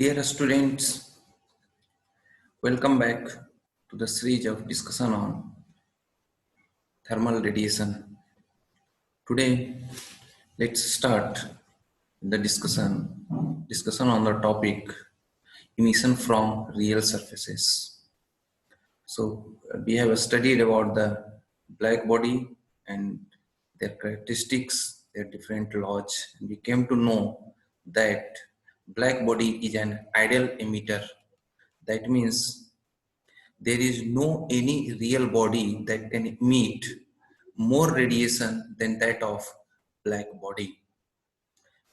Dear students, welcome back to the series of discussion on thermal radiation. Today, let's start the discussion on the topic emission from real surfaces. So, we have studied about the black body and their characteristics, their different laws, and we came to know that black body is an ideal emitter. That means there is no any real body that can emit more radiation than that of black body.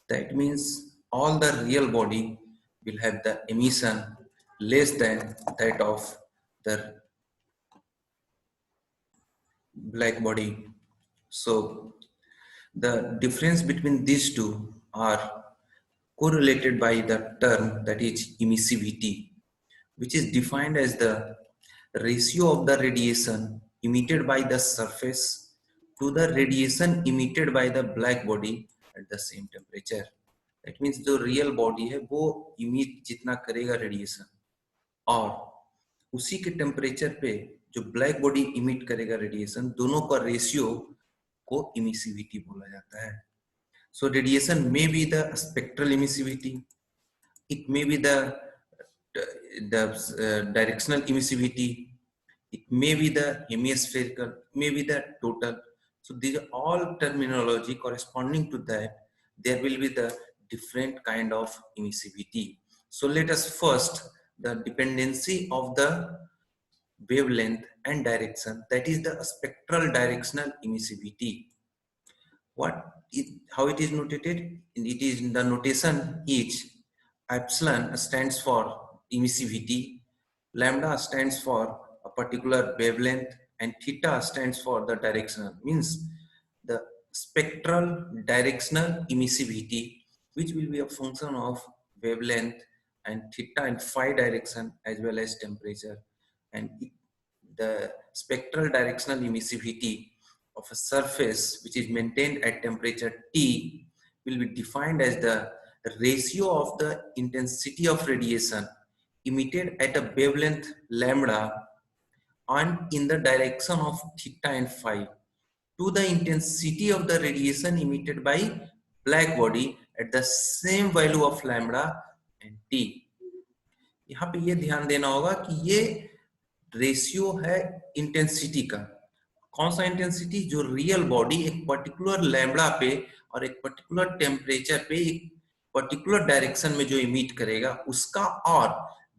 That means all the real body will have the emission less than that of the black body. So the difference between these two are correlated by the term that is emissivity, which is defined as the ratio of the radiation emitted by the surface to the radiation emitted by the black body at the same temperature. That means जो real body है वो emit जितना करेगा radiation और उसी के temperature पे जो black body emit करेगा radiation दोनों का ratio को emissivity बोला जाता है. So radiation may be the spectral emissivity, it may be the directional emissivity, it may be the hemispherical, may be the total. So these are all terminology corresponding to that. There will be the different kind of emissivity. So let us first the dependency of the wavelength and direction, that is the spectral directional emissivity. How it is notated? It is in the notation each. Epsilon stands for emissivity, lambda stands for a particular wavelength, and theta stands for the directional. Means the spectral directional emissivity, which will be a function of wavelength and theta and phi direction as well as temperature. And the spectral directional emissivity of a surface which is maintained at temperature T will be defined as the ratio of the intensity of radiation emitted at a wavelength lambda and in the direction of theta and phi to the intensity of the radiation emitted by black body at the same value of lambda and T. यहाँ पे ये ध्यान देना होगा कि ये ratio है intensity का. कौन सा इंटेंसिटी? जो रियल बॉडी एक पर्टिकुलर लैम्बडा पे और एक पर्टिकुलर टेम्परेचर पे एक पर्टिकुलर डायरेक्शन में जो इमिट करेगा उसका, और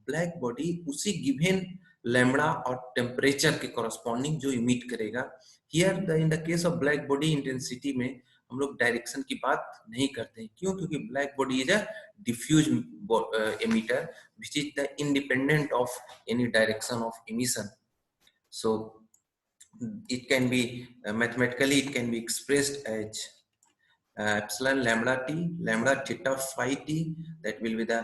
ब्लैक बॉडी उसी गिवन लैम्बडा और टेम्परेचर के कॉरस्पॉन्डिंग जो इमिट करेगा. Here in the case of black body intensity में हम लोग डायरेक्शन की बात नहीं करते हैं. क्यों? क्योंकि black body is a diffuse emitter which is the independent of any direction of emission. So it can be mathematically it can be expressed as epsilon lambda t lambda theta phi t, that will be the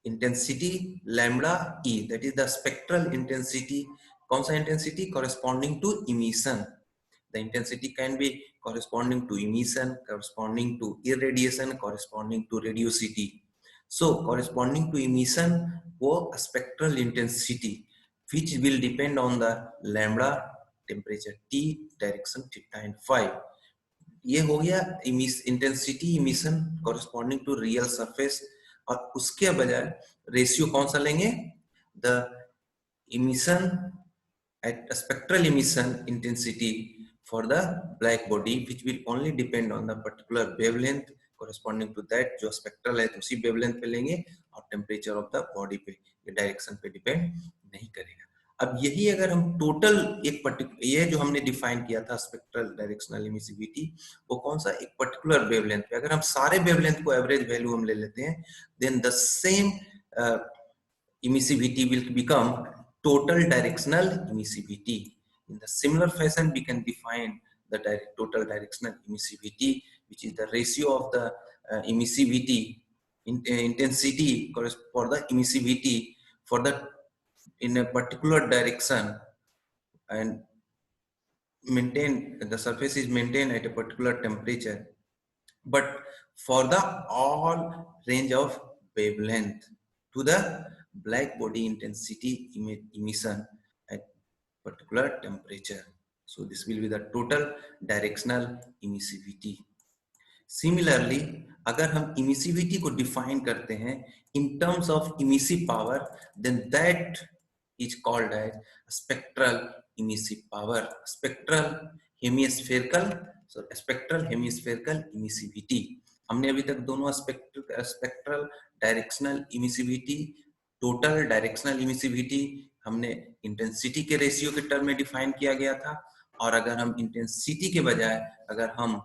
intensity lambda e, that is the spectral intensity. कौन सा intensity? Corresponding to emission. The intensity can be corresponding to emission, corresponding to irradiation, corresponding to radiosity. So corresponding to emission वो spectral intensity which will depend on the lambda, temperature T, direction theta and phi. ये हो गया intensity emission corresponding to real surface. और उसके बजाय ratio कौन सा लेंगे? The emission at spectral emission intensity for the black body, which will only depend on the particular wavelength corresponding to that. जो spectral है तो उसी wavelength पे लेंगे और temperature of the body पे, ये direction पे depend नहीं करेगा. अब यही अगर हम टोटल एक पर्टिकुलर, ये जो हमने डिफाइन किया था स्पेक्ट्रल डायरेक्शनल एमिसिविटी, वो कौन सा? एक पर्टिकुलर वेवलेंथ पे. अगर हम सारे वेवलेंथ को एवरेज वैल्यू हम ले लेते हैं, then the same emissivity will become total directional emissivity. In the similar fashion, we can define the total directional emissivity, which is the ratio of the emissivity intensity for the emissivity for the in a particular direction, and the surface is maintained at a particular temperature, but for the all range of wavelength to the black body intensity emission at particular temperature. So this will be the total directional emissivity. Similarly, अगर हम emissivity को define करते हैं in terms of emissive power, then that is called as spectral emissive power, spectral hemispherical emissivity. हमने अभी तक दोनों spectral directional emissivity, total directional emissivity हमने इंटेंसिटी के रेशियो के टर्म में डिफाइन किया गया था, और अगर हम इंटेंसिटी के बजाय अगर हम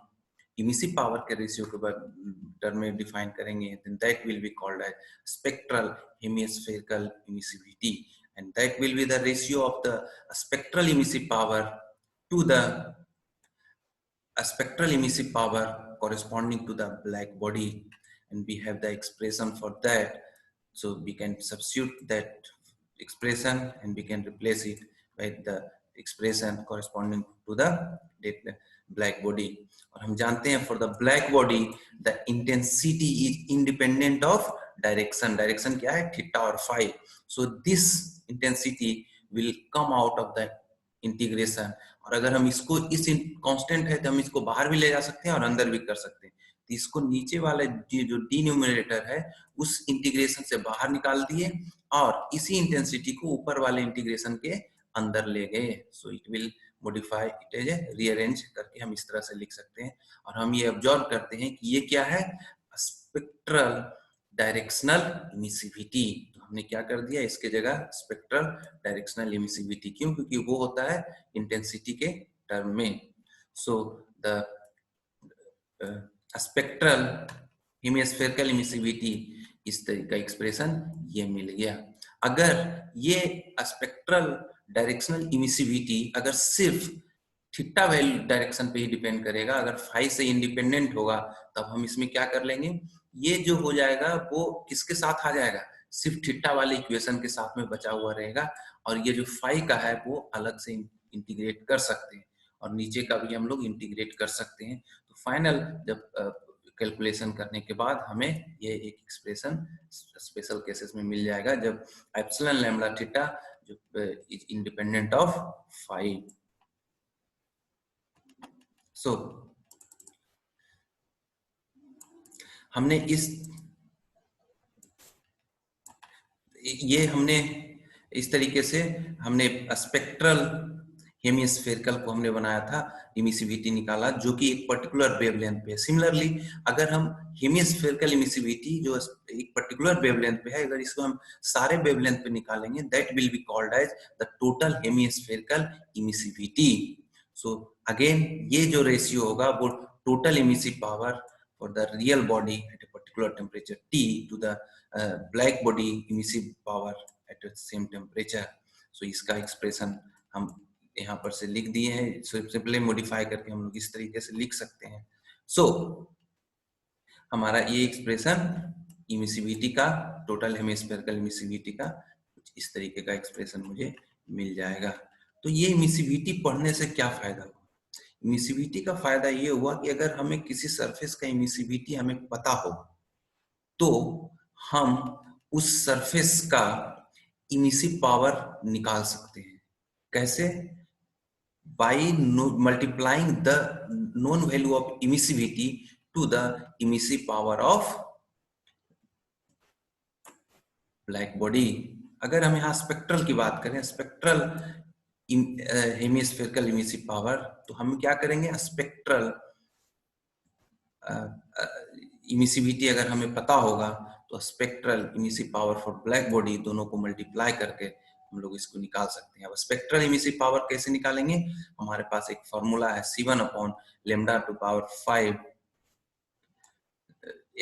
इमिसिव पावर के रेशियो के टर्म में डिफाइन करेंगे, then that will be called as spectral hemispherical emissivity, and that will be the ratio of the spectral emissive power to the spectral emissive power corresponding to the black body, and we have the expression for that. So we can substitute that expression and we can replace it by the expression corresponding to the black body. और हम जानते हैं for the black body the intensity is independent of direction. Direction क्या है? Theta और phi. So this intensity will come out of the integration. और अगर हम इसको इस कांस्टेंट है तो हम इसको बाहर भी ले जा सकते हैं और अंदर भी कर सकते हैं. तो इसको नीचे वाला जो डिनोमिनेटर है उस इंटीग्रेशन से बाहर निकाल दिए और इसी इंटेंसिटी को ऊपर वाले इंटीग्रेशन के अंदर ले गए. So it will modify it as a rearrange करके हम इस तरह से लिख सकते हैं. और हम ये ऑब्जर्व करते हैं कि ये क्या है? Spectral directional emissivity. हमने क्या कर दिया? इसके जगह स्पेक्ट्रल डायरेक्शनल इमिसिविटी. क्यों? क्योंकि वो होता है इंटेंसिटी के टर्म में. So the spectral hemispherical emissivity, इस तरह का एक्सप्रेशन ये मिल गया. अगर ये स्पेक्ट्रल डायरेक्शनल इमिसिविटी अगर सिर्फ थीटा वैल्यू डायरेक्शन पे ही डिपेंड करेगा, अगर फाई से इंडिपेंडेंट होगा, तब हम इसमें क्या कर लेंगे? ये जो हो जाएगा वो किसके साथ आ जाएगा? सिर्फ थीटा वाले इक्वेशन के साथ में बचा हुआ रहेगा. और ये जो फाई का है वो अलग से इंटीग्रेट कर सकते हैं और नीचे का भी हम लोग इंटीग्रेट कर सकते हैं. तो फाइनल जब कैलकुलेशन करने के बाद हमें ये एक एक्सप्रेशन स्पेशल केसेस में मिल जाएगा जब एप्सिलॉन लैम्डा थीटा जो इज इंडिपेंडेंट ऑफ फाई. सो हमने इस तरीके से हमने स्पेक्ट्रल हेमिस्फेरिकल को हमने बनाया था, इमिसिविटी निकाला जो कि एक पर्टिकुलर वेवलेंथ पे है. सिमिलरली अगर हम हेमिस्फेरिकल इमिसिविटी जो एक पर्टिकुलर वेवलेंथ पे है, अगर इसको हम सारे वेवलेंथ पे निकालेंगे, that will be called as the total hemispherical emissivity. So again ये जो रेशियो होगा वो total emissive power for the real body at a particular temperature T to the black body emissive power at the same temperature. So इसका expression हम यहाँ पर से लिख दिए हैं. सिंपली मॉडिफाई करके हम लोग इस तरीके से लिख सकते हैं. सो हमारा ये एक्सप्रेशन इमिसिविटी का, टोटल हेमिस्फेरिकल इमिसिविटी का कुछ इस तरीके का एक्सप्रेशन मुझे मिल जाएगा. तो ये इमिसिविटी पढ़ने से क्या फायदा हुआ? इमिसिविटी का फायदा ये हुआ कि अगर हमें किसी सरफेस का इमिसिविटी हमें पता हो तो हम उस सरफेस का इमिसिव पावर निकाल सकते हैं. कैसे? by multiplying the known value of emissivity to the emissive power of black body. अगर हम यहाँ स्पेक्ट्रल की बात करें, स्पेक्ट्रल हेमिस्फेरिकल इमिसिव पावर, तो हम क्या करेंगे? स्पेक्ट्रल इमिसिविटी अगर हमें पता होगा तो spectral emissive power for black body दोनों को मल्टीप्लाई करके हम लोग इसको निकाल सकते हैं. अब स्पेक्ट्रल इमिसिव पावर कैसे निकालेंगे? हमारे पास एक फॉर्मूला है C1 upon lambda two power 5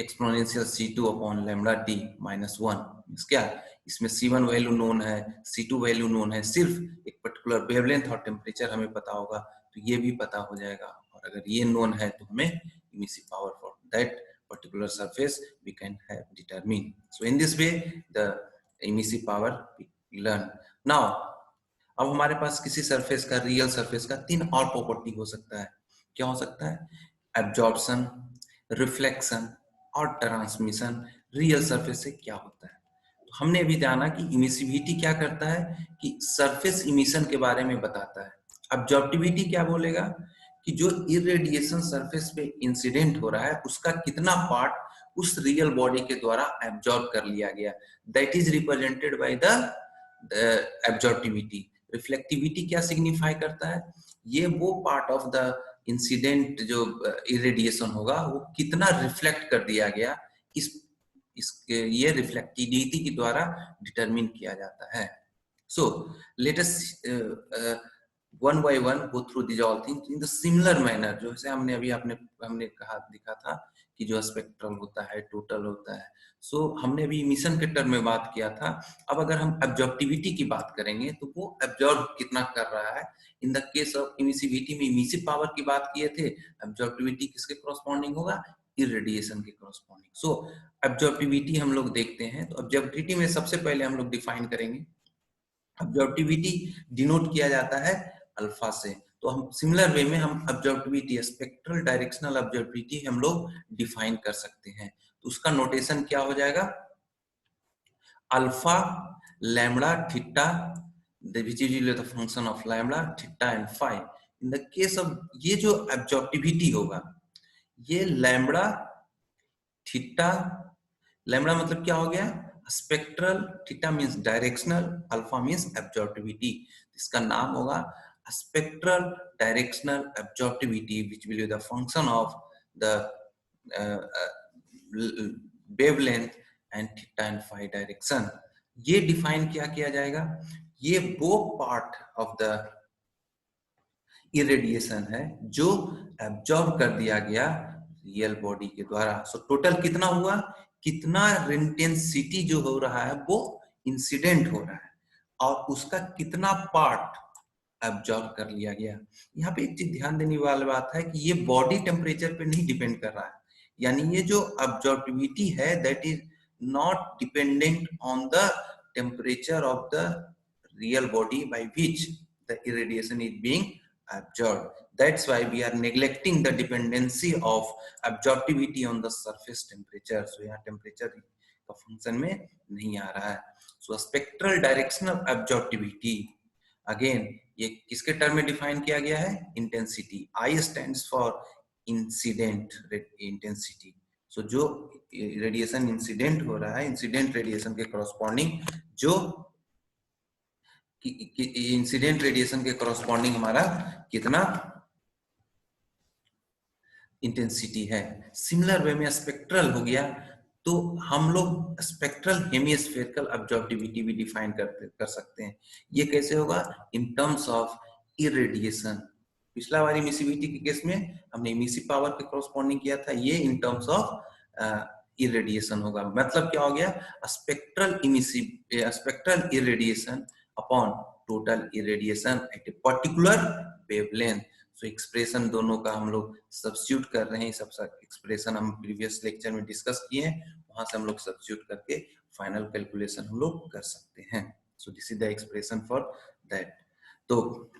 exponential C2 upon lambda T minus 1. क्या इसमें C1 वैल्यू नोन है, C2 वैल्यू नोन है, सिर्फ एक पर्टिकुलर वेवलेंथ और टेम्परेचर हमें पता होगा तो ये भी पता हो जाएगा. और अगर ये नोन है तो हमें emissive power for that particular surface we can have determined. So in this way the emissive power we learn. Now अब हमारे पास किसी सरफेस का, रियल सरफेस का 3 और प्रॉपर्टी हो सकता है. क्या हो सकता है? एब्जॉर्प्शन, रिफ्लेक्शन और ट्रांसमिशन. रियल सरफेस से क्या होता है। तो हमने अभी जाना कि इमिसिविटी क्या करता है कि सरफेस इमिशन के बारे में बताता है। ऑब्जर्वेटिविटी क्या बोलेगा कि जो इरेडिएशन सरफेस पे इंसिडेंट हो रहा है उसका कितना पार्ट उस रियल बॉडी के द्वारा एब्जॉर्ब कर लिया गया, that is represented by the absorptivity. Reflectivity क्या सिग्निफाई करता है, ये वो पार्ट ऑफ द इंसिडेंट जो इरेडिएशन होगा वो कितना रिफ्लेक्ट कर दिया गया, इस ये रिफ्लेक्टिविटी के द्वारा डिटरमिन किया जाता है। So let us one by one go through this all things in the similar manner. जो जैसे हमने कहा दिखा था कि जो स्पेक्ट्रल होता है, टोटल होता है। सो हमने अभी इमिशन के टर्म में बात किया था। अब अगर हम ऑब्जर्वेटिविटी की बात करेंगे तो वो ऑब्जर्व कितना कर रहा है। In the case of emissivity में इमिसिव पावर की बात किए थे, ऑब्जर्वेटिविटी किसके कॉरस्पॉन्डिंग होगा, इरेडिएशन के कॉरस्पॉन्डिंग। सो ऑब्जर्वेटिविटी हम लोग देखते हैं। तो ऑब्जर्वेटिविटी में सबसे पहले हम लोग डिफाइन करेंगे, ऑब्जर्वेटिविटी डिनोट किया जाता है अल्फा से। तो हम सिमिलर वे में हम ऑब्जर्वेटिविटी, स्पेक्ट्रल डायरेक्शनल ऑब्जर्वेटिविटी हम लोग डिफाइन कर सकते हैं। तो उसका नोटेशन क्या हो जाएगा, alpha lambda theta, which is the function of lambda, theta and phi. In the case of ये जो ऑब्जर्वेटिविटी होगा, ये लैम्बडा थीटा, लैम्बडा मतलब क्या हो गया spectral, theta means directional, alpha means absorptivity. इसका नाम होगा spectral directional absorptivity which will be the function of the wavelength and theta and phi direction. ये डिफाइन क्या किया जाएगा, ये वो पार्ट ऑफ द इरेडिएशन है जो एब्जॉर्ब कर दिया गया रियल बॉडी के द्वारा। सो टोटल कितना हुआ, कितना इंटेंसिटी जो हो रहा है वो इंसिडेंट हो रहा है और उसका कितना पार्ट एब्जॉर्ब कर लिया गया। यहाँ पे एक चीज ध्यान देने वाली बात है कि ये बॉडी टेम्परेचर पे नहीं डिपेंड कर रहा है, यानी ये जो ऑब्जर्वेटिविटी है that is not dependent on the temperature of the real body by which the irradiation is being absorbed. That's why we are neglecting the dependency of absorptivity on the surface temperature. So यहाँ temperature का function में नहीं आ रहा है। So spectral directional absorptivity again ये किसके term में define किया गया है, intensity. I stands for incident intensity. So जो रेडिएशन इंसिडेंट हो रहा है, इंसिडेंट रेडिएशन के कॉरस्पॉन्डिंग जो इंसिडेंट रेडिएशन के कॉरस्पॉन्डिंग हमारा कितना इंटेंसिटी है। सिमिलर वे में स्पेक्ट्रल हो गया तो हम लोग स्पेक्ट्रल हेमिस्फेरिकल ऑब्जर्वेटिविटी भी डिफाइन कर सकते हैं। ये कैसे होगा, इन टर्म्स ऑफ इरेडिएशन। पिछला वाली इमिसिविटी के केस में हमने इमिसिव पावर के कॉरस्पॉन्डिंग किया था, ये इन टर्म्स ऑफ इरेडिएशन होगा। मतलब क्या हो गया, spectral irradiation upon total irradiation at a particular wavelength. So expression दोनों का हम लोग सब्स्टिट्यूट कर रहे हैं। सब एक्सप्रेशन हम प्रीवियस लेक्चर में डिस्कस किए हैं, वहां से हम लोग सब्स्टिट्यूट करके फाइनल कैलकुलेशन हम लोग कर सकते हैं। So this is the expression for that. तो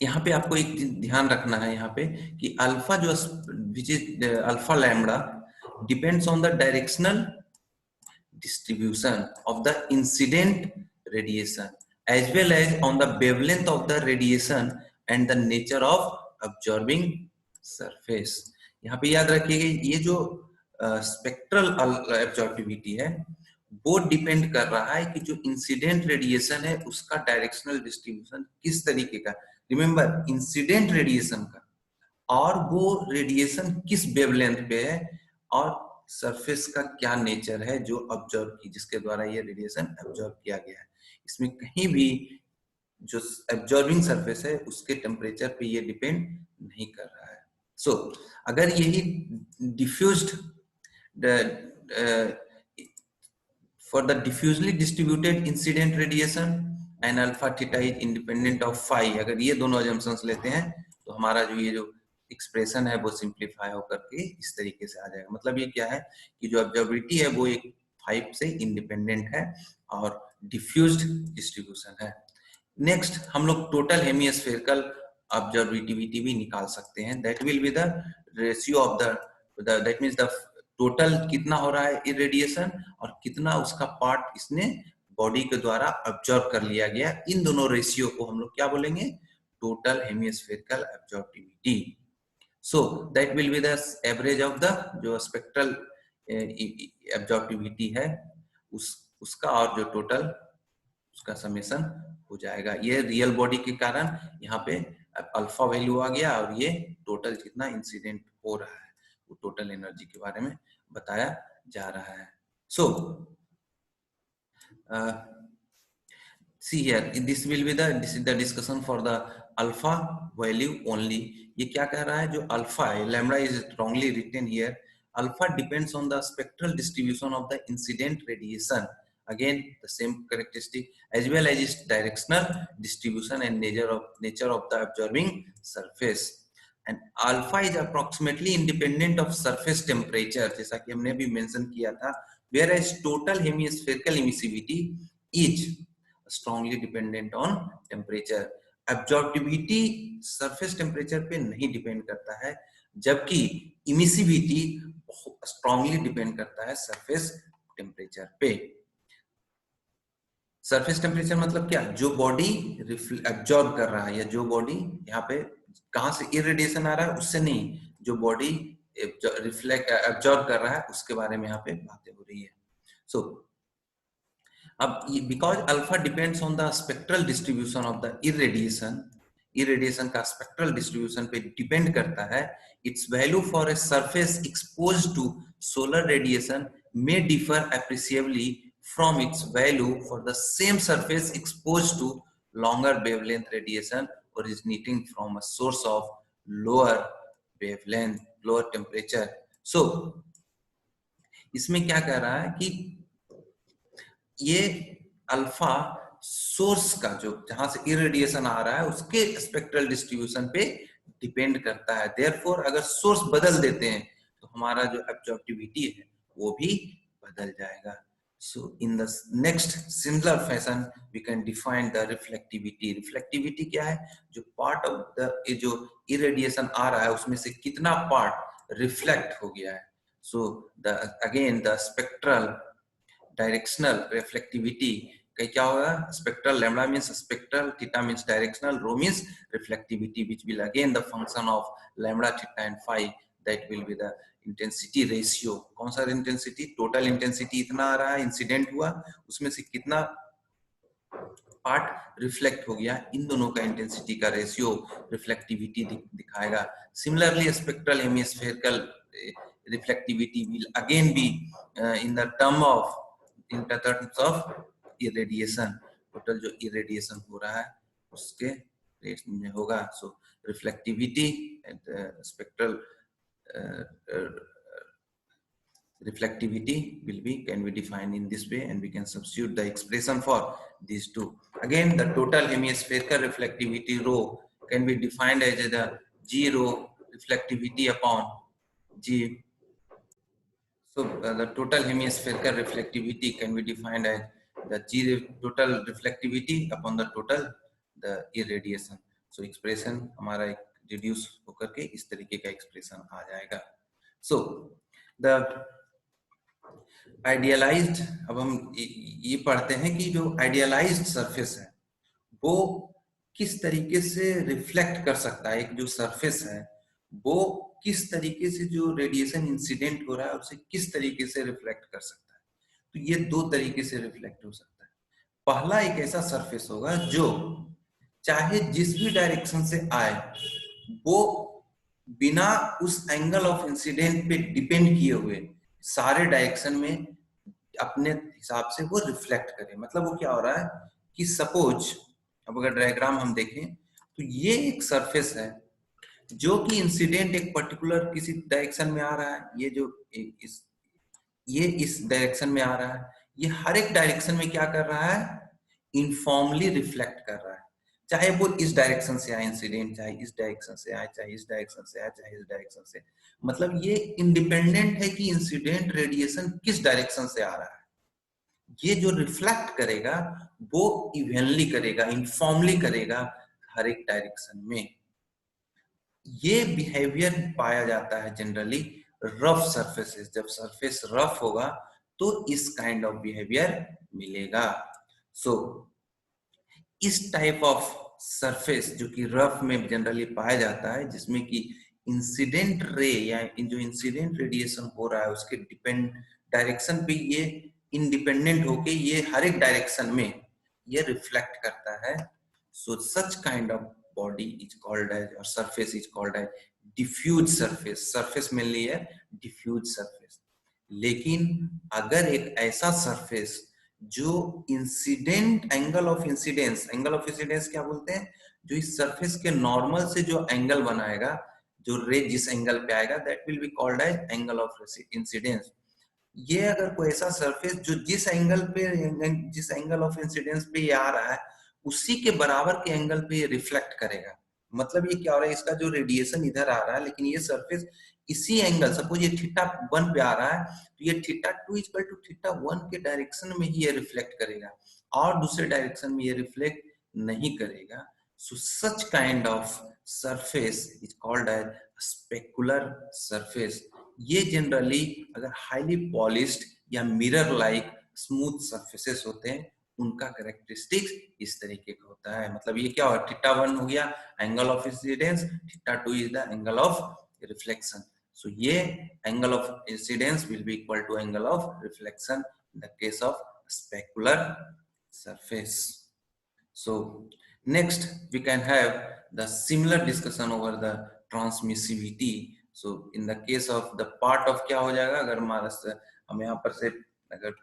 यहाँ पे आपको एक ध्यान रखना है यहाँ पे कि अल्फा जो which is alpha lambda depends on the directional distribution of the incident radiation as well as on the wavelength of the radiation and the nature of absorbing surface। यहाँ पे याद रखिएगा ये जो स्पेक्ट्रल एब्जॉर्बिविटी है वो डिपेंड कर रहा है कि जो इंसिडेंट रेडिएशन है उसका डायरेक्शनल डिस्ट्रीब्यूशन किस तरीके का, रिमेंबर इंसिडेंट रेडिएशन का, और वो रेडिएशन किस वेवलेंथ पे है और सरफेस का क्या नेचर है जो ऑब्जर्व की, जिसके द्वारा ये रेडिएशन ऑब्जर्व किया गया है। इसमें कहीं भी जो ऑब्जर्विंग सरफेस है उसके टेम्परेचर पे ये डिपेंड नहीं कर रहा है। सो अगर यही diffused for the diffusely distributed incident radiation and alpha theta is independent of phi, अगर ये दोनों अजम्पशंस लेते हैं तो हमारा जो ये जो एक्सप्रेशन है वो सिंप्लीफाई होकर के इस तरीके से आ जाएगा। मतलब ये क्या है कि जो ऑब्जर्वेबिलिटी है वो एक 5 से इंडिपेंडेंट है और डिफ्यूज्ड डिस्ट्रीब्यूशन है। नेक्स्ट हम लोग टोटल हेमिस्फेरिकल ऑब्जर्वेबिलिटी भी निकाल सकते हैं। That will be the ratio of the that means the total कितना हो रहा है इरेडिएशन और कितना उसका पार्ट इसने बॉडी के द्वारा ऑब्जर्व कर लिया गया, इन दोनों रेशियो को हम लोग क्या बोलेंगे, total hemispherical absorptivity. So that will be the average of the जो स्पेक्ट्रल एब्जॉर्प्टिविटी है उसका और जो टोटल उसका समेशन हो जाएगा. ये रियल बॉडी के कारण यहाँ पे अल्फा वैल्यू आ गया और ये टोटल जितना इंसिडेंट हो रहा है वो टोटल एनर्जी के बारे में बताया जा रहा है. सो see here, this will be this is the discussion for the alpha value only. ये क्या कह रहा है, जो अल्फा है, lambda is wrongly written here. Alpha depends on the spectral distribution of the incident radiation. Again, the same characteristic as well as its directional distribution and nature of the observing surface. And alpha is approximately independent of surface temperature, जैसा कि हमने भी mention किया था. Whereas total hemispherical emissivity is strongly dependent on temperature. Absorptivity surface temperature पे नहीं depend करता है, जबकि emissivity strongly डिपेंड करता है surface temperature पे. सरफेस टेम्परेचर मतलब क्या, जो बॉडी एब्जॉर्ब कर रहा है या जो बॉडी यहाँ पे कहां से इरेडिएशन आ रहा है उससे नहीं, जो बॉडी रिफ्लेक्ट एब्जॉर्ब कर रहा है उसके बारे में यहाँ पे बातें हो रही है. सो अब because alpha depends on the spectral distribution of the irradiation, irradiation का स्पेक्ट्रल डिस्ट्रीब्यूशन पे डिपेंड करता है. Its value for a surface exposed to solar radiation may differ appreciably from its value for the same surface exposed to longer wavelength radiation originating from a source of lower wavelength, lower temperature. So इसमें क्या कह रहा है कि ये alpha source का जो जहां से इरेडिएशन आ रहा है उसके स्पेक्ट्रल डिस्ट्रीब्यूशन पे डिपेंड करता है. देयरफॉर अगर सोर्स बदल देते हैं तो हमारा जो एब्जॉर्प्टिविटी है वो भी बदल जाएगा. So in the next similar fashion we can define the reflectivity. Reflectivity क्या है, जो part of the जो irradiation आ रहा है उसमें से कितना part reflect हो गया है. So the again the spectral directional reflectivity का क्या होगा, spectral lambda means spectral, theta means directional, rho means reflectivity, which will again the function of lambda, theta and phi. That will be the intensity ratio. कौन सा intensity, total intensity इतना आ रहा है, incident हुआ उसमें से कितना पार्ट रिफ्लेक्ट हो गया, इन दोनों का इंटेंसिटी का रेशियो रिफ्लेक्टिविटी दिखाएगा. Similarly spectral hemispherical reflectivity will again be in terms of irradiation. Total जो इरेडिएशन हो रहा है उसके रेट में होगा. So reflectivity and spectral reflectivity can be defined in this way, and we can substitute the expression for these two. Again, the total hemispherical reflectivity rho can be defined as the g rho reflectivity upon g. So the total hemispherical reflectivity can be defined as the g total reflectivity upon the total the irradiation. So expression हमारा एक reduce होकर के इस तरीके का expression आ जाएगा. So the idealised, अब हम ये पढ़ते हैं कि जो आइडियलाइज्ड सरफेस है वो किस तरीके से रिफ्लेक्ट कर सकता है. एक जो सरफेस है वो किस तरीके से जो रेडिएशन इंसिडेंट हो रहा है उसे किस तरीके से रिफ्लेक्ट कर सकता है. तो ये दो तरीके से रिफ्लेक्ट हो सकता है. पहला एक ऐसा सरफेस होगा जो चाहे जिस भी डायरेक्शन से आए वो बिना उस एंगल ऑफ इंसिडेंट पे डिपेंड किए हुए सारे डायरेक्शन में अपने हिसाब से वो रिफ्लेक्ट करे. मतलब वो क्या हो रहा है कि सपोज अब अगर डायग्राम हम देखें तो ये एक सरफेस है जो कि इंसिडेंट एक पर्टिकुलर किसी डायरेक्शन में आ रहा है. ये जो ये इस डायरेक्शन में आ रहा है, ये हर एक डायरेक्शन में क्या कर रहा है, यूनिफॉर्मली रिफ्लेक्ट कर रहा है. चाहे वो इस डायरेक्शन से आए इंसिडेंट, चाहे इस डायरेक्शन से आए, चाहे इस डायरेक्शन से आए, चाहे इस डायरेक्शन से. मतलब ये इंडिपेंडेंट है कि इंसिडेंट रेडिएशन किस डायरेक्शन से आ रहा है. ये जो रिफ्लेक्ट करेगा वो इवनली करेगा, यूनिफॉर्मली करेगा हर एक डायरेक्शन में. ये बिहेवियर पाया जाता है जनरली रफ सरफेसेस, जब सरफेस रफ होगा तो इस काइंड ऑफ बिहेवियर मिलेगा। सो इस टाइप ऑफ सरफेस जो कि रफ में जनरली पाया जाता है, जिसमें कि इंसिडेंट रे या जो इंसिडेंट रेडिएशन हो रहा है उसके डिपेंड डायरेक्शन पे ये इंडिपेंडेंट होके ये हर एक डायरेक्शन में ये रिफ्लेक्ट करता है। So such kind of body is called as और surface is called as diffuse surface. Surface mainly है डिफ्यूज सरफेस। लेकिन अगर एक ऐसा सरफेस जो incident angle of incidence, angle of incidence क्या बोलते हैं, जो इस सरफेस के नॉर्मल से जो एंगल बनाएगा, जो रे जिस एंगल पे आएगा, that will be called as angle of incidence. ये अगर कोई ऐसा सरफेस जो जिस एंगल पे, जिस एंगल ऑफ इंसिडेंस पे ये आ रहा है उसी के बराबर के एंगल पे ये रिफ्लेक्ट करेगा। मतलब ये क्या हो रहा है, इसका जो रेडिएशन इधर आ रहा है लेकिन ये सरफेस इसी एंगल, सपोज ये θ1 पे आ रहा है तो ये θ2 इक्वल टू θ1 के डायरेक्शन में ही ये रिफ्लेक्ट करेगा और दूसरे डायरेक्शन में ये रिफ्लेक्ट नहीं करेगा। So such kind of surface is called as specular surface. ये जनरली अगर हाईली पॉलिश्ड या मिरर लाइक स्मूथ सरफेसेस होते हैं उनका कैरेक्टरिस्टिक्स इस तरीके का होता है। मतलब ये क्या हुआ, θ1 हो गया angle of incidence, θ2 is the angle of reflection. So ये angle of incidence will be equal to angle of reflection in the case of specular surface. So next we can have the similar discussion over the transmissivity. So in the case of the part of क्या हो जाएगा, अगर हमारा हम यहाँ पर से अगर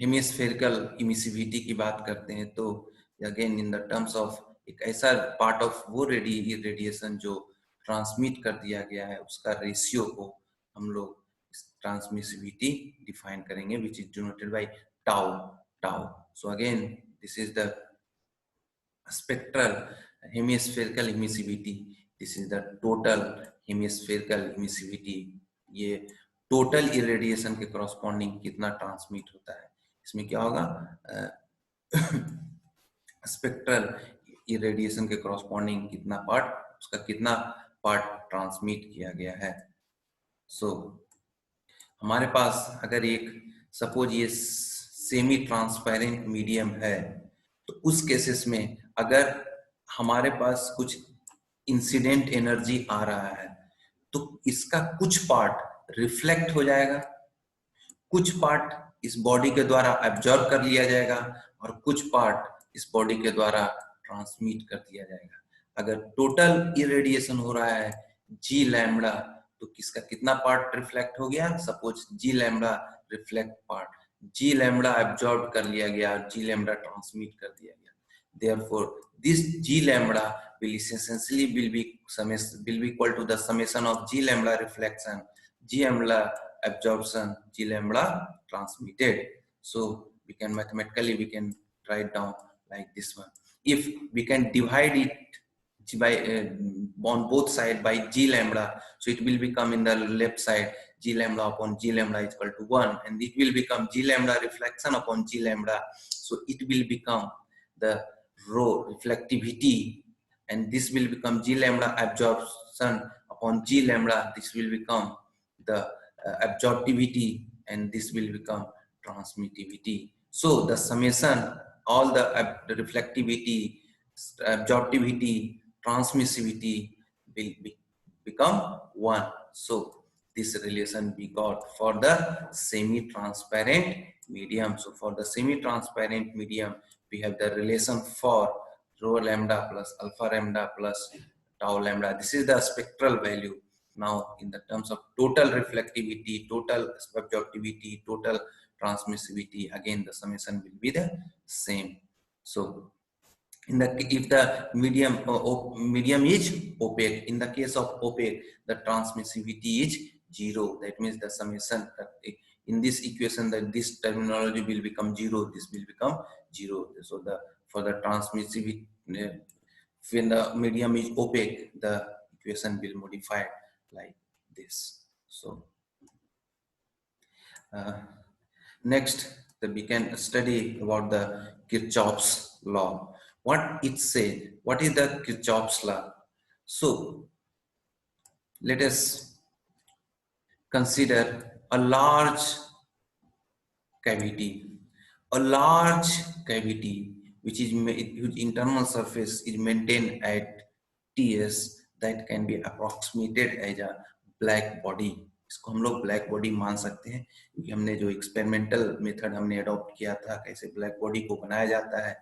हेमिस्फेरिकल इमिसिविटी की बात करते हैं तो again in the terms of एक ऐसा पार्ट ऑफ वो रेडिएशन जो ट्रांसमिट कर दिया गया है उसका रेशियो को हम लोग ट्रांसमिसिविटी डिफाइन करेंगे, which is denoted by tau. So again this is the spectral hemispherical emissivity, this is the total hemispherical emissivity. ये टोटल इरेडिएशन के कॉरस्पॉन्डिंग कितना ट्रांसमिट होता है, इसमें क्या होगा स्पेक्ट्रल इरेडिएशन के कॉरस्पॉन्डिंग कितना पार्ट, उसका कितना पार्ट ट्रांसमिट किया गया है। सो हमारे पास अगर एक सपोज ये सेमी ट्रांसपेरेंट मीडियम है तो उस केसेस में अगर हमारे पास कुछ इंसिडेंट एनर्जी आ रहा है तो इसका कुछ पार्ट रिफ्लेक्ट हो जाएगा, कुछ पार्ट इस बॉडी के द्वारा एब्जॉर्ब कर लिया जाएगा और कुछ पार्ट इस बॉडी के द्वारा ट्रांसमिट कर दिया जाएगा। अगर टोटल इरेडिएशन हो रहा है जी लैम्बडा तो किसका कितना पार्ट रिफ्लेक्ट हो गया, सपोज जी लैम्बडा रिफ्लेक्ट पार्ट, जी लैम्बडा एब्जॉर्ब कर लिया गया, जी लैम्बडा ट्रांसमिट कर दिया गया। Therefore, this G lambda will essentially will be equal to the summation of G lambda reflection, G lambda absorption, G lambda transmitted. So we can mathematically we can write down like this one. If we can divide it by on both side by G lambda, so it will become in the left side G lambda upon G lambda is equal to 1, and it will become G lambda reflection upon G lambda. So it will become the rho reflectivity, and this will become G lambda absorption upon G lambda. This will become the absorptivity, and this will become transmittivity. So the summation, all the reflectivity, absorptivity, transmissivity will become 1. So this relation we got for the semi-transparent medium. So for the semi-transparent medium, we have the relation for rho lambda plus alpha lambda plus tau lambda. This is the spectral value. Now in the terms of total reflectivity, total absorptivity, total transmissivity, again the summation will be the same. So in the if the medium is opaque, in the case of opaque the transmissivity is 0. That means the summation in this equation, that this terminology will become 0, this will become 0. So the for the transmissivity, when the medium is opaque, the equation will modify like this. So next we can study about the Kirchhoff's law. What it says, what is the Kirchhoff's law? So let us consider a large cavity. A large cavity which is whose internal surface is maintained at Ts that can be approximated as a black body. इसको हम लोग black body मान सकते हैं क्योंकि हमने जो experimental method हमने अडॉप्ट किया था कैसे ब्लैक बॉडी को बनाया जाता है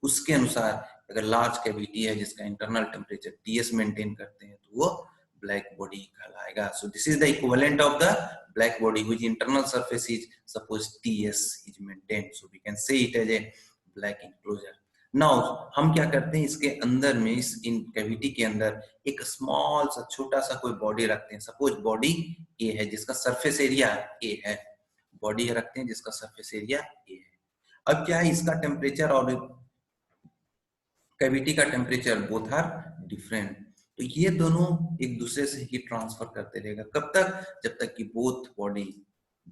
उसके अनुसार अगर लार्ज कैविटी है जिसका इंटरनल टेम्परेचर Ts मेंटेन करते हैं तो वो black body कहलाएगा. So this is the equivalent of the black body which internal surface is suppose Ts is maintained. So we can say it as a black enclosure. Now हम क्या करते हैं इसके अंदर में इस इन कैविटी के अंदर एक स्मॉल सा छोटा सा कोई बॉडी रखते हैं. सपोज बॉडी ए है जिसका सरफेस एरिया ए है. बॉडी रखते हैं जिसका सरफेस एरिया ए है. अब क्या है इसका टेम्परेचर और कैविटी का टेम्परेचर बोथ आर डिफरेंट. तो ये दोनों एक दूसरे से हीट ट्रांसफर करते रहेगा. कब तक? जब तक कि both body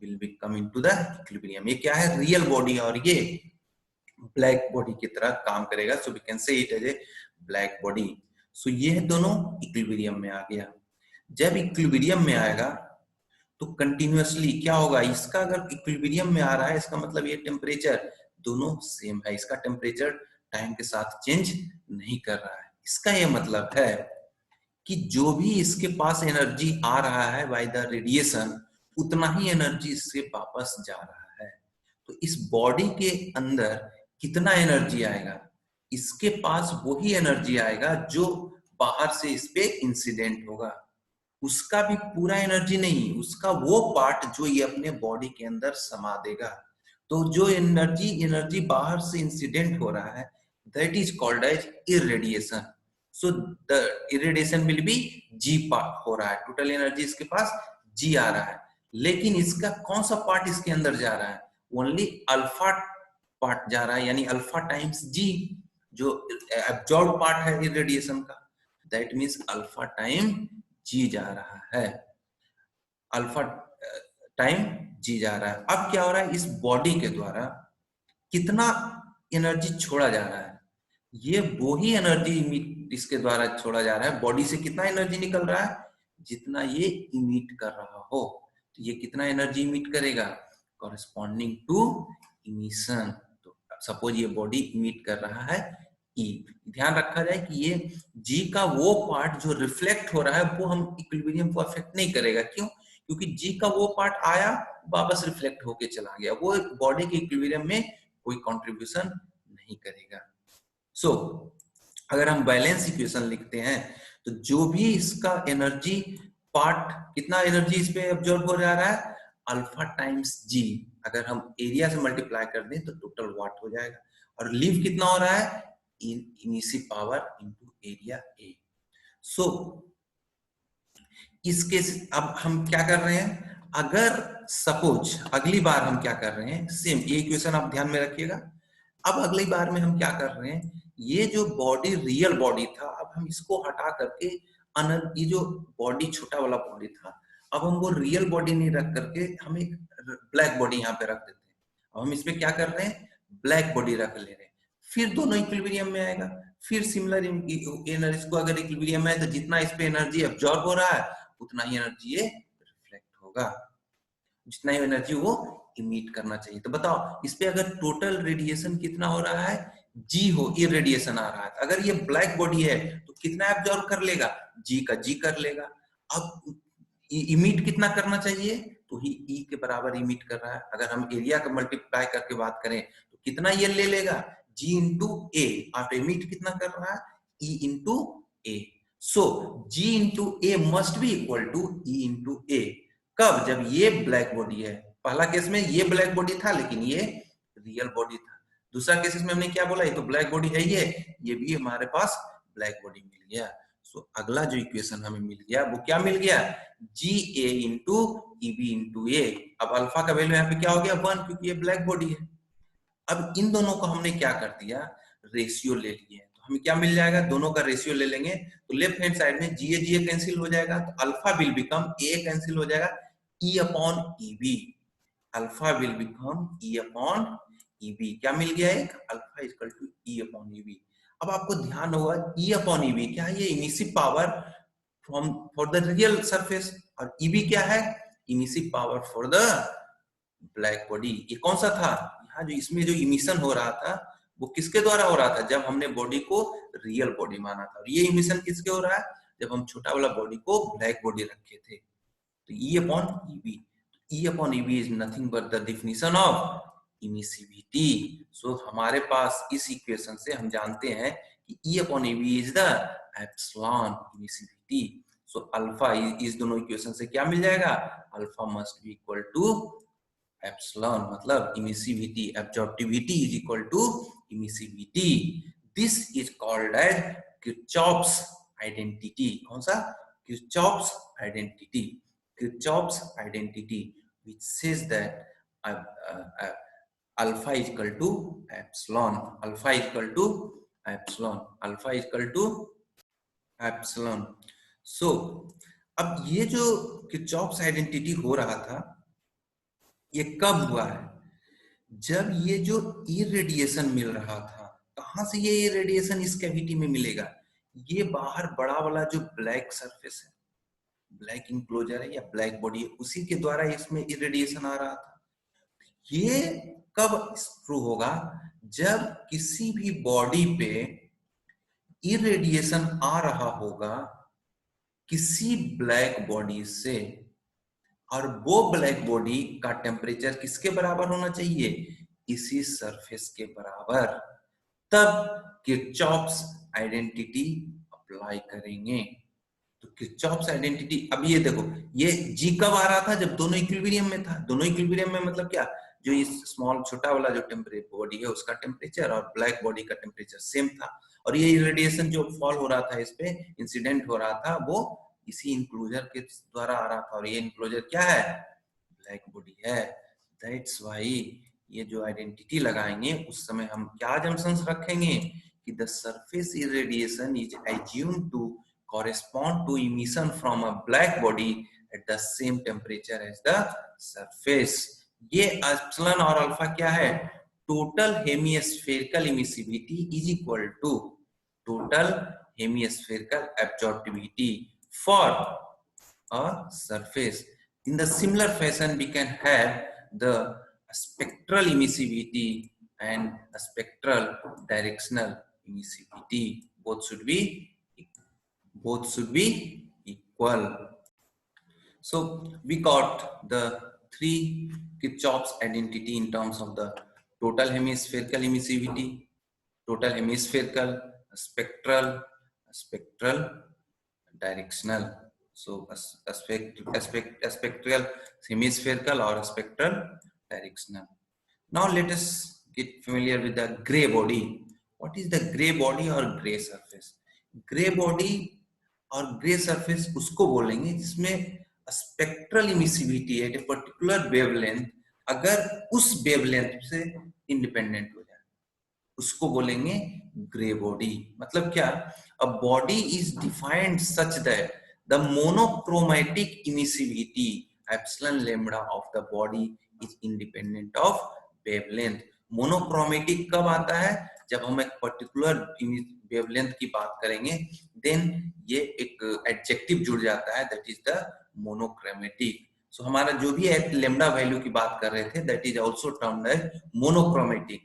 will be come into the equilibrium. ये क्या है? रियल बॉडी और ये ब्लैक बॉडी की तरह काम करेगा. So we can say it as a black body. So ये दोनों इक्विलिब्रियम में आ गया. जब इक्विलिब्रियम में आएगा तो कंटिन्यूअसली क्या होगा? इसका अगर इक्विलिब्रियम में आ रहा है इसका मतलब ये टेम्परेचर दोनों सेम है. इसका टेम्परेचर टाइम के साथ चेंज नहीं कर रहा है. इसका ये मतलब है कि जो भी इसके पास एनर्जी आ रहा है बाय द रेडिएशन उतना ही एनर्जी इससे वापस जा रहा है. तो इस बॉडी के अंदर कितना एनर्जी आएगा? इसके पास वही एनर्जी आएगा जो बाहर से इस पे इंसिडेंट होगा. उसका भी पूरा एनर्जी नहीं, उसका वो पार्ट जो ये अपने बॉडी के अंदर समा देगा. तो जो एनर्जी बाहर से इंसिडेंट हो रहा है that is called as irradiation. So the irradiation will be G part हो रहा है. टोटल एनर्जी इसके पास G आ रहा है. लेकिन इसका कौन सा पार्ट इसके अंदर जा रहा है? ओनली अल्फा पार्ट जा रहा है यानी अल्फा टाइम्स G जो एब्जॉर्ब पार्ट है इरेडिएशन का. That means alpha time G जा रहा है. अल्फा टाइम G जा रहा है. अब क्या हो रहा है? इस बॉडी के द्वारा कितना एनर्जी छोड़ा जा रहा है? ये वो ही एनर्जी इसके द्वारा छोड़ा जा रहा है. बॉडी से कितना एनर्जी निकल रहा है? जितना ये इमिट कर रहा हो. तो ये कितना एनर्जी इमिट करेगा? Corresponding to emission. तो सपोज ये बॉडी इमिट कर रहा है E. ध्यान रखा जाए कि ये G का वो पार्ट जो रिफ्लेक्ट हो रहा है वो हम इक्विलिब्रियम को अफेक्ट नहीं करेगा. क्यों? क्योंकि G का वो पार्ट आया वापस रिफ्लेक्ट होके चला गया. वो बॉडी के इक्विलिब्रियम में कोई कंट्रीब्यूशन नहीं करेगा. सो अगर हम बैलेंस इक्वेशन लिखते हैं तो जो भी इसका एनर्जी पार्ट कितना एनर्जी इस पे एब्जॉर्ब हो जा रहा है? Alpha times G. अगर हम एरिया से मल्टीप्लाई कर दें तो टोटल वाट हो जाएगा. और लीव कितना हो रहा है? Emissive power into area A. सो इस केस अब हम क्या कर रहे हैं? अगर सपोज अगली बार हम क्या कर रहे हैं? सेम ये इक्वेशन आप ध्यान में रखिएगा. अब अगली बार में हम क्या कर रहे हैं? ये जो बॉडी रियल बॉडी था अब हम इसको हटा करके ये जो बॉडी छोटा वाला बॉडी था अब हम वो रियल बॉडी नहीं रख करके हम एक ब्लैक बॉडी यहाँ पे रख देते हैं. अब हम इसमें क्या कर रहे हैं? ब्लैक बॉडी रख ले रहे हैं. फिर दोनों इक्विलिब्रियम में आएगा. फिर सिमिलर एनर्जी इसको अगर इक्विलिब्रियम में है तो जितना इस पे एनर्जी एब्जॉर्ब हो रहा है उतना ही एनर्जी ये रिफ्लेक्ट होगा. जितना ही एनर्जी वो इमिट करना चाहिए. तो बताओ इस पे अगर टोटल रेडिएशन कितना हो रहा है? G हो, इरेडिएशन आ रहा है. अगर ये ब्लैक बॉडी है तो कितना एब्जॉर्ब कर लेगा? G का G कर लेगा. अब इमिट कितना करना चाहिए? तो ही E के बराबर इमिट कर रहा है. अगर हम एरिया का मल्टीप्लाई करके बात करें तो कितना ये ले लेगा? G into A. और इमिट कितना कर रहा है? E into A. So G into A must be equal to E into A. कब? जब ये ब्लैक बॉडी है. पहला केस में ये ब्लैक बॉडी था लेकिन ये रियल बॉडी था. दूसरा केस में हमने क्या बोला? ये तो ब्लैक बॉडी है, ये भी हमारे पास ब्लैक बॉडी मिल गया. सो अगला जो इक्वेशन हमें मिल गया वो क्या मिल गया? GA into EB into A. अब अल्फा का वैल्यू यहाँ पे क्या हो गया? 1 क्योंकि ये ब्लैक बॉडी है. अब इन दोनों को हमने क्या कर दिया? रेशियो ले लिए. तो हमें क्या मिल जाएगा? दोनों का रेशियो ले लेंगे तो लेफ्ट हैंड साइड में GA कैंसिल हो जाएगा तो alpha will become A cancel हो जाएगा E upon EB. Alpha will become E upon EB. क्या मिल गया? एक alpha equal to E upon EB. अब आपको ध्यान होगा E अपॉन EB क्या है? ये emissive power for the real surface. और EB क्या है? Emissive power for the black body. ये कौन सा था? यहाँ जो इसमें जो इमिशन हो रहा था वो किसके द्वारा हो रहा था? जब हमने बॉडी को रियल बॉडी माना था। और ये इमिशन किसके हो रहा है? जब हम छोटा वाला बॉडी को ब्लैक बॉडी रखे थे। तो E upon EB. E upon EB is nothing but the definition of emissivity. So हमारे पास इस इक्वेशन से हम जानते हैं कि E upon EB is the epsilon emissivity. So alpha इस दोनों इक्वेशन से क्या मिल जाएगा? Alpha must be equal to epsilon. मतलब emissivity, absorptivity is equal to emissivity. This is called as Kirchhoff's identity. कौन सा? Kirchhoff's identity. Kirchhoff's identity, which says that alpha is equal to epsilon. Alpha is equal to epsilon. Alpha is equal to epsilon. So, अब ये जो Kirchhoff's identity हो रहा था, ये कब हुआ है? जब ये जो इरेडिएशन मिल रहा था, कहां से ये इरेडिएशन इस कैविटी में मिलेगा? ये बाहर बड़ा वाला जो ब्लैक सरफेस है, ब्लैक इंक्लोजर है या ब्लैक बॉडी है, उसी के द्वारा इसमें इरेडिएशन आ रहा था। ये कब शुरू होगा? जब किसी भी बॉडी पे इरेडिएशन आ रहा होगा किसी ब्लैक बॉडी से, और वो ब्लैक बॉडी का टेम्परेचर किसके बराबर होना चाहिए? इसी सरफेस के बराबर। तब किरचॉफ्स आइडेंटिटी अप्लाई करेंगे। तो किरचॉफ्स आइडेंटिटी, अब ये देखो, ये जी कब आ रहा था? जब दोनों इक्विलिब्रियम में था। दोनों इक्विलिब्रियम में मतलब क्या? जो इस स्मॉल छोटा वाला जो टेम्परेचर बॉडी है उसका टेम्परेचर और ब्लैक बॉडी का टेम्परेचर सेम था, और ये रेडिएशन जो फॉल हो रहा था, इस पे इंसिडेंट हो रहा था, वो इसी इंक्लोजर के द्वारा आ रहा था। और ये इंक्लोजर क्या है? ब्लैक बॉडी है। दैट्स व्हाई ये जो आइडेंटिटी लगाएंगे उस समय हम क्या अजम्पशंस रखेंगे कि the surface irradiation is assumed to correspond to emission from a black body at the same temperature as the surface. ये एप्सिलॉन और अल्फा क्या है? Total hemispherical emissivity is equal to total hemispherical absorptivity for a surface. In the similar fashion, we can have the spectral emissivity and a spectral directional emissivity. Both should be equal. So we got the three Kirchhoff's identity in terms of the total hemispherical emissivity, total hemispherical, spectral, directional. So a spectral hemispherical or a spectral directional. Now let us get familiar with the gray body. What is the gray body or gray surface? Gray body और grey surface उसको बोलेंगे जिसमें spectral emissivity at a particular wavelength अगर उस wavelength से independent हो जाए, उसको बोलेंगे ग्रे बॉडी। मतलब क्या? A body is defined such that the monochromatic emissivity epsilon lambda of the body is independent of wavelength. Monochromatic कब आता है? जब हम एक पर्टिकुलर वेवलेंथ की बात करेंगे, देन ये एक एडजेक्टिव जुड़ जाता है, दैट इज द मोनोक्रोमैटिक। सो हमारा जो भी लैम्डा वैल्यू की बात कर रहे थे, that is also termed as monochromatic.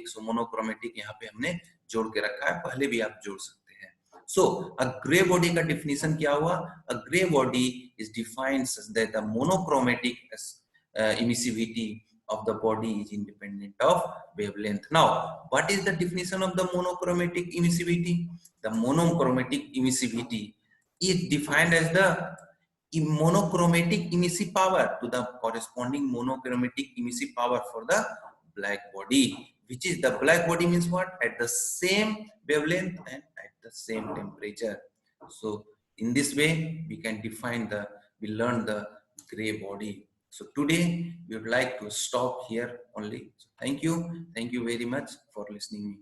So monochromatic यहाँ पे हमने जोड़ के रखा है, पहले भी आप जोड़ सकते हैं। सो अ ग्रे बॉडी का डिफिनेशन क्या हुआ? A grey body is defined such that the monochromatic emissivity of the body is independent of wavelength. Now, what is the definition of the monochromatic emissivity? The monochromatic emissivity is defined as the monochromatic emissive power to the corresponding monochromatic emissive power for the black body, which is the black body means what? At the same wavelength and at the same temperature. So in this way we can define we learn the gray body. So today we would like to stop here only. So thank you very much for listening me.